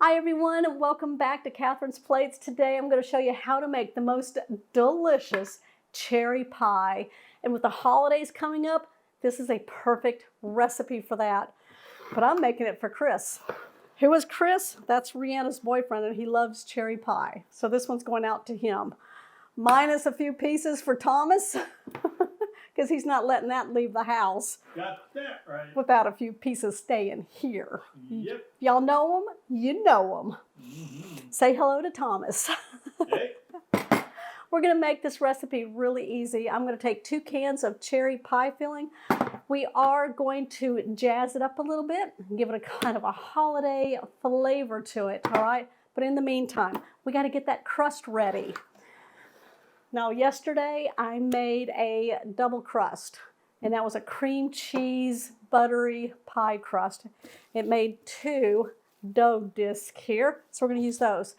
Hi everyone, and welcome back to Catherine's Plates. Today I'm going to show you how to make the most delicious cherry pie. And with the holidays coming up, this is a perfect recipe for that. But I'm making it for Chris. Who is Chris? That's Rihanna's boyfriend, and he loves cherry pie. So this one's going out to him. Minus a few pieces for Thomas, because he's not letting that leave the house. Got that right. Without a few pieces staying here. Yep. Y'all know him? You know him. Say hello to Thomas. Hey. We're going to make this recipe really easy. I'm going to take 2 cans of cherry pie filling. We are going to jazz it up a little bit and give it a kind of a holiday flavor to it, all right? But in the meantime, we got to get that crust ready. Now, yesterday I made a double crust, and that was a cream cheese buttery pie crust. It made 2 dough discs here, so we're going to use those.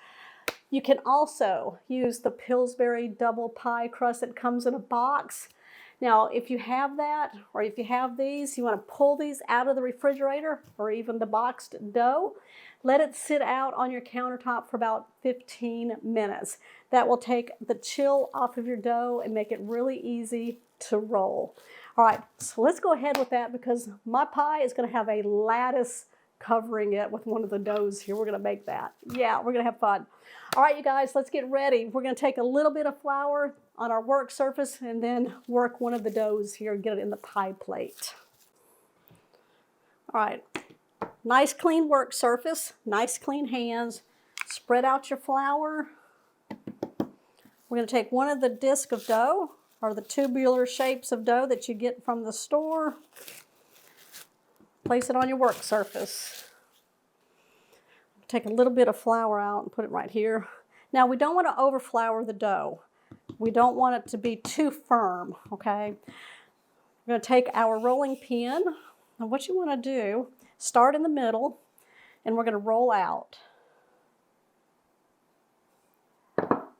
You can also use the Pillsbury double pie crust that comes in a box. Now, if you have that, or if you have these, you want to pull these out of the refrigerator or even the boxed dough. Let it sit out on your countertop for about 15 minutes. That will take the chill off of your dough and make it really easy to roll. All right, so let's go ahead with that because my pie is going to have a lattice covering it with one of the doughs here. We're going to make that. Yeah, we're going to have fun. All right, you guys, let's get ready. We're going to take a little bit of flour on our work surface and then work one of the doughs here and get it in the pie plate. All right, nice clean work surface, nice clean hands. Spread out your flour. We're going to take one of the discs of dough or the tubular shapes of dough that you get from the store. Place it on your work surface. Take a little bit of flour out and put it right here. Now, we don't want to overflour the dough. We don't want it to be too firm, okay? We're going to take our rolling pin, and what you want to do, start in the middle, and we're going to roll out.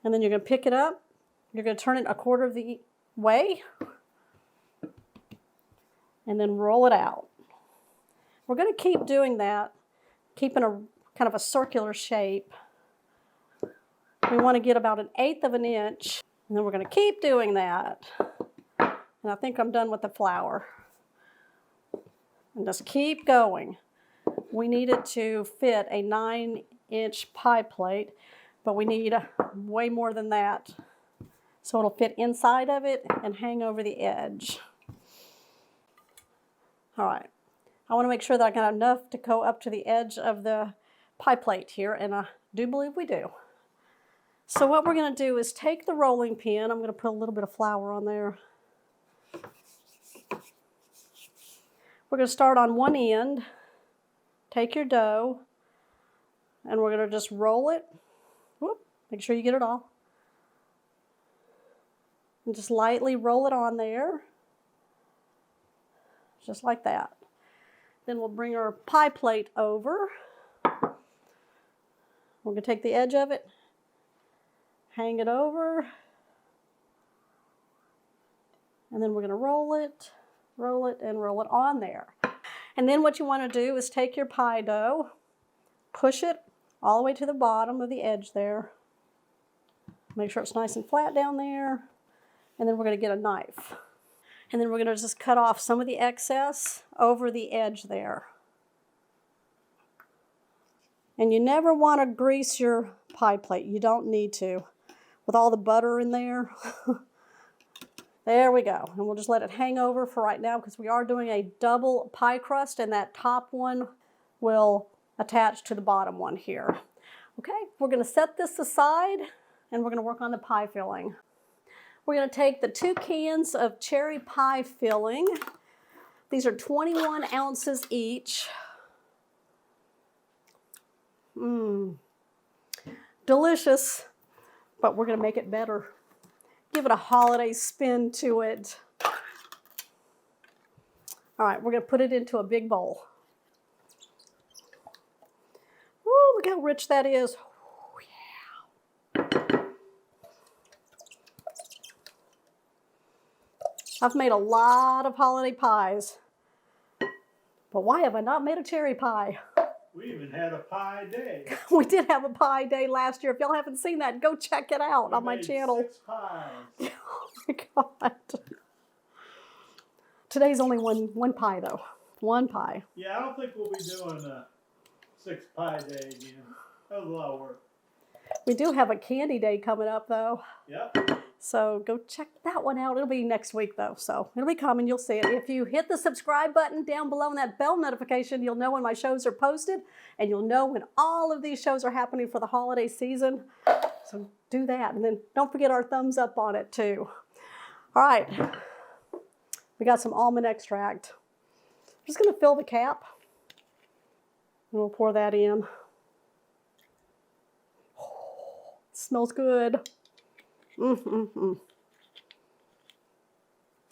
And then you're going to pick it up. You're going to turn it a quarter of the way, and then roll it out. We're going to keep doing that, keeping a kind of a circular shape. We want to get about 1/8 of an inch, and then we're going to keep doing that. And I think I'm done with the flour. And just keep going. We need it to fit a 9-inch pie plate, but we need way more than that. So it'll fit inside of it and hang over the edge. All right. I want to make sure that I got enough to go up to the edge of the pie plate here, and I do believe we do. So what we're going to do is take the rolling pin. I'm going to put a little bit of flour on there. We're going to start on one end. Take your dough, and we're going to just roll it. Whoop, make sure you get it all. And just lightly roll it on there. Just like that. Then we'll bring our pie plate over. We're going to take the edge of it, hang it over, and then we're going to roll it, and roll it on there. And then what you want to do is take your pie dough, push it all the way to the bottom of the edge there. Make sure it's nice and flat down there. And then we're going to get a knife. And then we're going to just cut off some of the excess over the edge there. And you never want to grease your pie plate. You don't need to. With all the butter in there. There we go. And we'll just let it hang over for right now because we are doing a double pie crust, and that top one will attach to the bottom one here. Okay, we're going to set this aside and we're going to work on the pie filling. We're going to take the 2 cans of cherry pie filling. These are 21 ounces each. Delicious, but we're going to make it better. Give it a holiday spin to it. All right, we're going to put it into a big bowl. Woo, look how rich that is. Ooh, yeah. I've made a lot of holiday pies, but why have I not made a cherry pie? We even had a pie day. We did have a pie day last year. If y'all haven't seen that, go check it out We on my made channel. 6 pies. Oh my God. Today's only one pie though. One pie. Yeah, I don't think we'll be doing a 6 pie day again. That was a lot of work. We do have a candy day coming up though. Yep. So go check that one out. It'll be next week though. So it'll be coming. You'll see it. If you hit the subscribe button down below and that bell notification, you'll know when my shows are posted and you'll know when all of these shows are happening for the holiday season. So do that. And then don't forget our thumbs up on it too. All right. We got some almond extract. I'm just going to fill the cap. And we'll pour that in. Oh, it smells good. All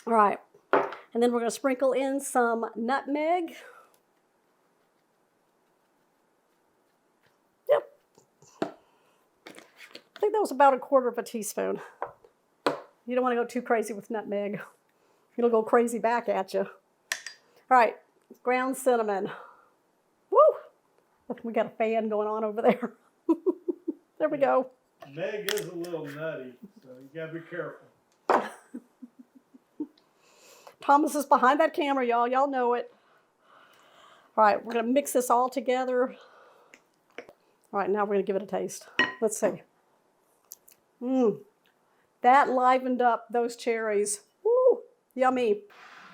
right. And then we're going to sprinkle in some nutmeg. Yep. I think that was about 1/4 teaspoon. You don't want to go too crazy with nutmeg. It'll go crazy back at you. All right. Ground cinnamon. Woo! We got a fan going on over there. There we go. Meg is a little nutty, so you gotta be careful. Thomas is behind that camera, y'all. Y'all know it. All right, we're going to mix this all together. All right, now we're going to give it a taste. Let's see. That livened up those cherries. Woo, yummy.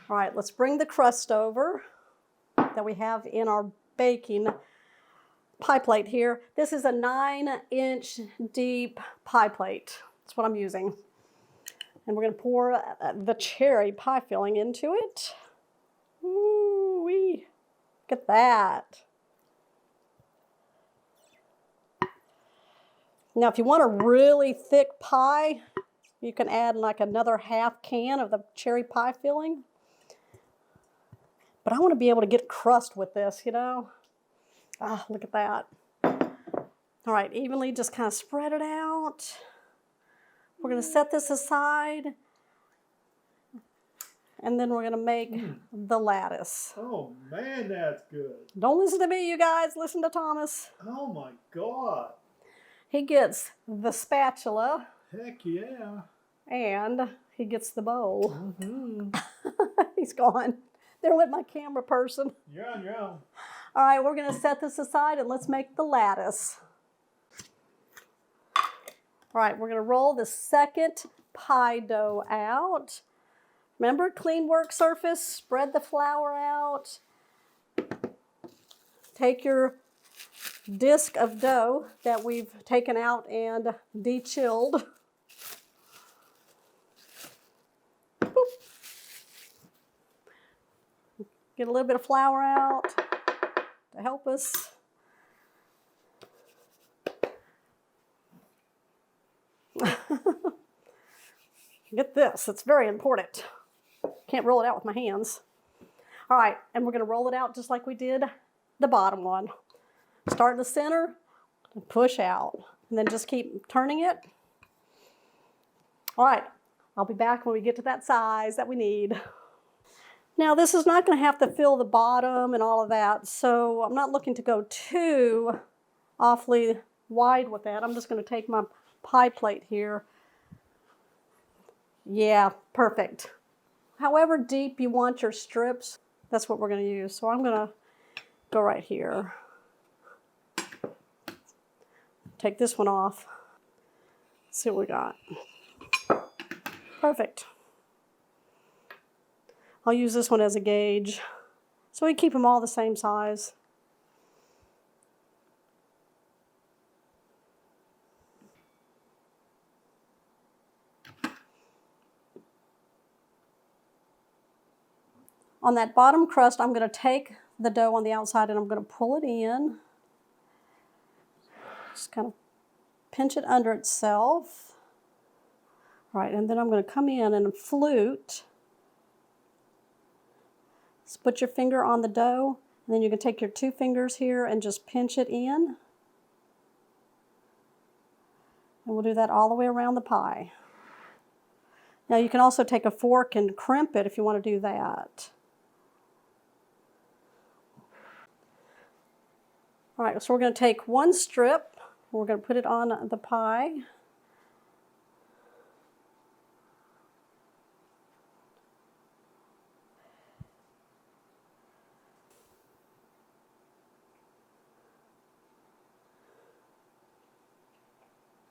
All right, let's bring the crust over that we have in our baking pie plate here. This is a 9-inch deep pie plate. That's what I'm using. And we're going to pour the cherry pie filling into it. Ooh-wee. Look at that. Now, if you want a really thick pie, you can add like another 1/2 can of the cherry pie filling. But I want to be able to get crust with this, you know. Ah, look at that. All right, evenly just kind of spread it out. We're going to set this aside. And then we're going to make the lattice. Oh man, that's good. Don't listen to me, you guys. Listen to Thomas. Oh my God. He gets the spatula Heck yeah. and he gets the bowl. He's gone. There went my camera person. You're on your own. All right, we're going to set this aside and let's make the lattice. All right, we're going to roll the second pie dough out. Remember, clean work surface, spread the flour out. Take your disc of dough that we've taken out and de-chilled. Boop. Get a little bit of flour out to help us. Get this, it's very important. Can't roll it out with my hands. All right, and we're gonna roll it out just like we did the bottom one. Start in the center and push out, and then just keep turning it. All right, I'll be back when we get to that size that we need. Now this is not gonna have to fill the bottom and all of that, so I'm not looking to go too awfully wide with that. I'm just gonna take my pie plate here. Yeah, perfect. However deep you want your strips, that's what we're going to use. So I'm going to go right here. Take this one off. See what we got. Perfect. I'll use this one as a gauge. So we keep them all the same size. On that bottom crust, I'm going to take the dough on the outside and I'm going to pull it in. Just kind of pinch it under itself. All right, and then I'm going to come in and flute. Just put your finger on the dough, and then you can take your 2 fingers here and just pinch it in. And we'll do that all the way around the pie. Now you can also take a fork and crimp it if you want to do that. All right, so we're going to take one strip. We're going to put it on the pie.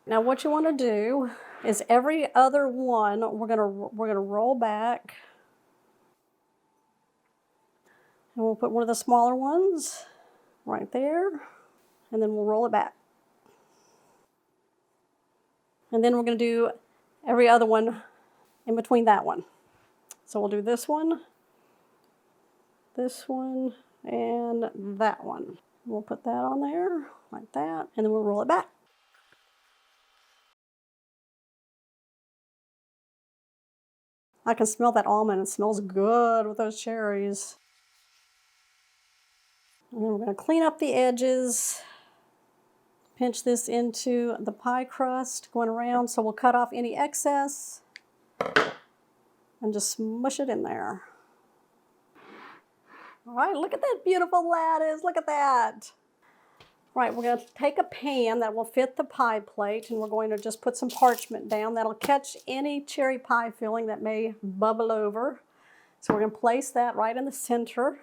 Now what you want to do is every other one we're gonna roll back, and we'll put one of the smaller ones right there, and then we'll roll it back. And then we're gonna do every other one in between that one. So we'll do this one, and that one. We'll put that on there like that, and then we'll roll it back. I can smell that almond. It smells good with those cherries. And then we're going to clean up the edges. Pinch this into the pie crust going around. So we'll cut off any excess and just smush it in there. All right, look at that beautiful lattice. Look at that. All right, we're going to take a pan that will fit the pie plate, and we're going to just put some parchment down. That'll catch any cherry pie filling that may bubble over. So we're going to place that right in the center.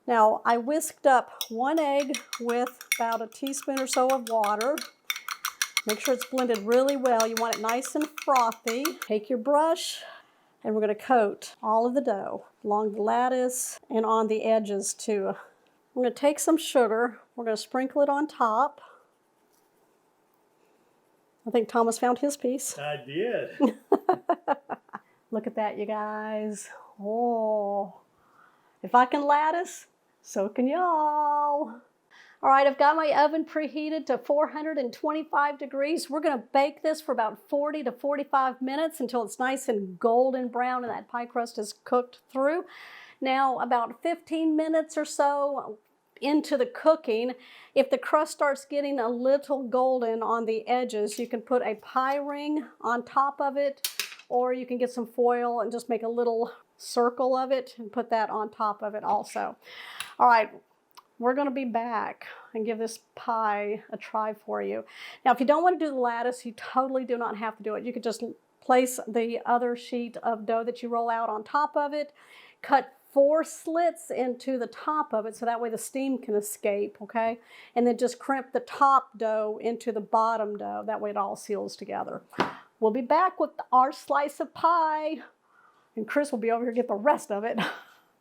Now, I whisked up 1 egg with about a teaspoon or so of water. Make sure it's blended really well. You want it nice and frothy. Take your brush, and we're going to coat all of the dough along the lattice and on the edges too. I'm going to take some sugar. We're going to sprinkle it on top. I think Thomas found his piece. I did. Look at that, you guys. Oh, if I can lattice, so can y'all. All right, I've got my oven preheated to 425 degrees. We're going to bake this for about 40 to 45 minutes until it's nice and golden brown and that pie crust is cooked through. Now, about 15 minutes or so into the cooking, if the crust starts getting a little golden on the edges, you can put a pie ring on top of it, or you can get some foil and just make a little circle of it and put that on top of it also. All right, we're going to be back and give this pie a try for you. Now, if you don't want to do the lattice, you totally do not have to do it. You could just place the other sheet of dough that you roll out on top of it, cut 4 slits into the top of it so that way the steam can escape, okay? And then just crimp the top dough into the bottom dough. That way it all seals together. We'll be back with our slice of pie, and Chris will be over here to get the rest of it.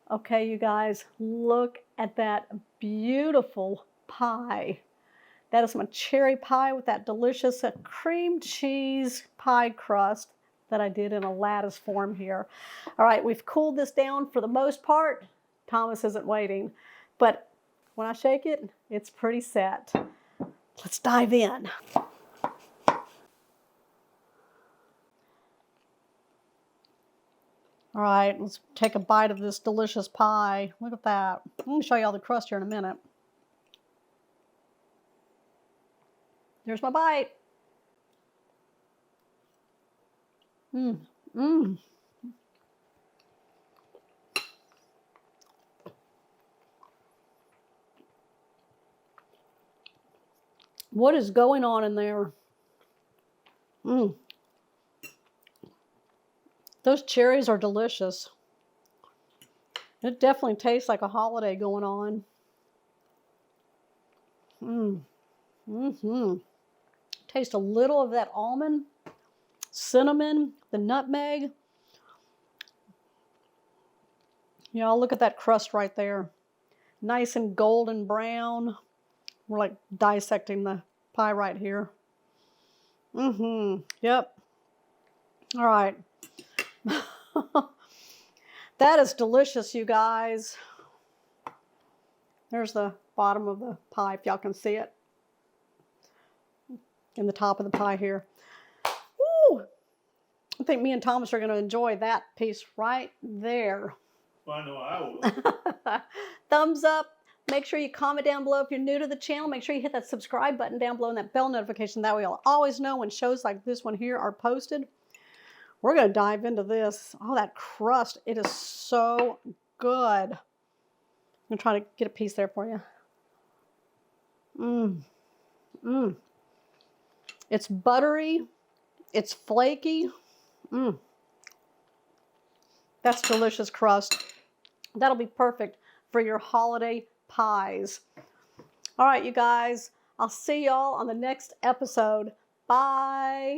Okay, you guys, look at that beautiful pie. That is my cherry pie with that delicious cream cheese pie crust that I did in a lattice form here. All right, we've cooled this down for the most part. Thomas isn't waiting, but when I shake it, it's pretty set. Let's dive in. All right, let's take a bite of this delicious pie. Look at that. I'm going to show you all the crust here in a minute. Here's my bite. What is going on in there? Those cherries are delicious. It definitely tastes like a holiday going on. Taste a little of that almond, cinnamon, the nutmeg. You know, look at that crust right there. Nice and golden brown. We're like dissecting the pie right here. Yep. All right. That is delicious, you guys. There's the bottom of the pie, if y'all can see it. And the top of the pie here. Woo! I think me and Thomas are going to enjoy that piece right there. Well, I know I will. Thumbs up. Make sure you comment down below if you're new to the channel. Make sure you hit that subscribe button down below and that bell notification. That way you'll always know when shows like this one here are posted. We're going to dive into this. Oh, that crust. It is so good. I'm going to try to get a piece there for you. Mmm. Mmm. It's buttery. It's flaky. Mmm. That's delicious crust. That'll be perfect for your holiday pies. All right, you guys. I'll see y'all on the next episode. Bye.